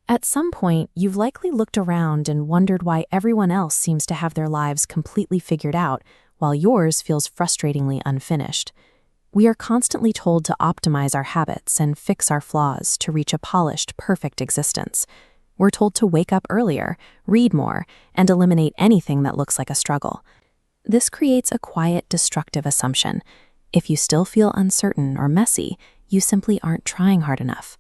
At some point, you've likely looked around and wondered why everyone else seems to have their lives completely figured out, while yours feels frustratingly unfinished. We are constantly told to optimize our habits and fix our flaws to reach a polished, perfect existence. We're told to wake up earlier, read more, and eliminate anything that looks like a struggle. This creates a quiet, destructive assumption. If you still feel uncertain or messy, you simply aren't trying hard enough.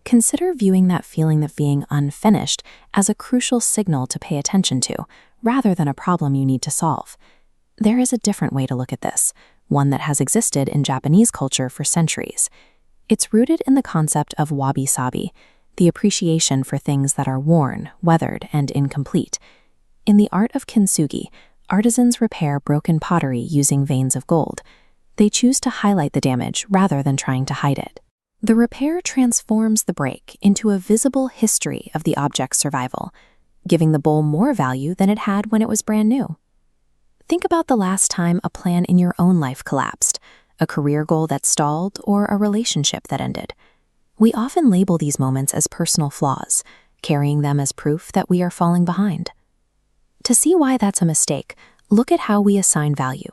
Consider viewing that feeling of being unfinished as a crucial signal to pay attention to, rather than a problem you need to solve. There is a different way to look at this, one that has existed in Japanese culture for centuries. It's rooted in the concept of Wabi Sabi, the appreciation for things that are worn, weathered, and incomplete. In the art of kintsugi, artisans repair broken pottery using veins of gold. They choose to highlight the damage rather than trying to hide it. The repair transforms the break into a visible history of the object's survival, giving the bowl more value than it had when it was brand new. Think about the last time a plan in your own life collapsed, a career goal that stalled, or a relationship that ended. We often label these moments as personal flaws, carrying them as proof that we are falling behind. To see why that's a mistake, look at how we assign value.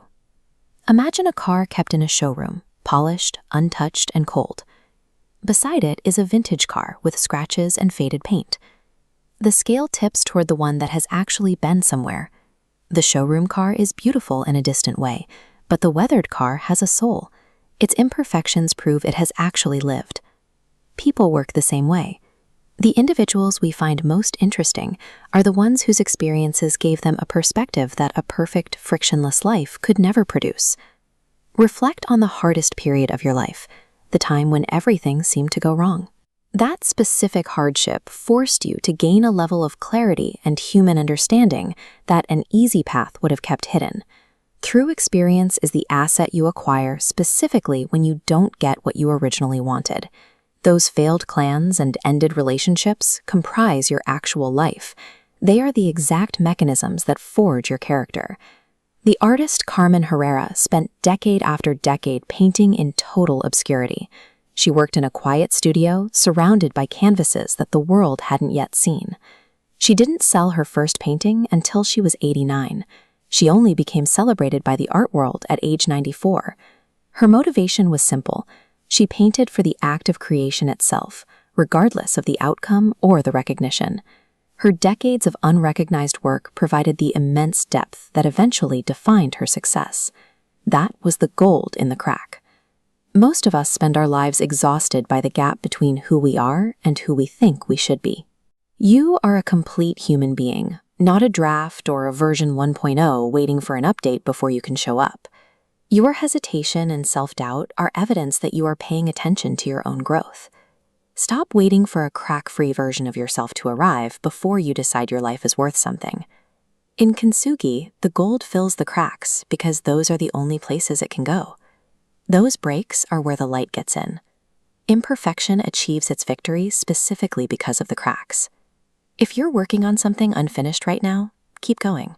Imagine a car kept in a showroom, polished, untouched, and cold. Beside it is a vintage car with scratches and faded paint. The scale tips toward the one that has actually been somewhere. The showroom car is beautiful in a distant way, but the weathered car has a soul. Its imperfections prove it has actually lived. People work the same way. The individuals we find most interesting are the ones whose experiences gave them a perspective that a perfect, frictionless life could never produce. Reflect on the hardest period of your life, the time when everything seemed to go wrong. That specific hardship forced you to gain a level of clarity and human understanding that an easy path would have kept hidden. True experience is the asset you acquire specifically when you don't get what you originally wanted. Those failed plans and ended relationships comprise your actual life. They are the exact mechanisms that forge your character. The artist Carmen Herrera spent decade after decade painting in total obscurity. She worked in a quiet studio, surrounded by canvases that the world hadn't yet seen. She didn't sell her first painting until she was 89. She only became celebrated by the art world at age 94. Her motivation was simple. She painted for the act of creation itself, regardless of the outcome or the recognition. Her decades of unrecognized work provided the immense depth that eventually defined her success. That was the gold in the crack. Most of us spend our lives exhausted by the gap between who we are and who we think we should be. You are a complete human being, not a draft or a version 1.0 waiting for an update before you can show up. Your hesitation and self-doubt are evidence that you are paying attention to your own growth. Stop waiting for a crack-free version of yourself to arrive before you decide your life is worth something. In kintsugi, the gold fills the cracks because those are the only places it can go. Those breaks are where the light gets in. Imperfection achieves its victory specifically because of the cracks. If you're working on something unfinished right now, keep going.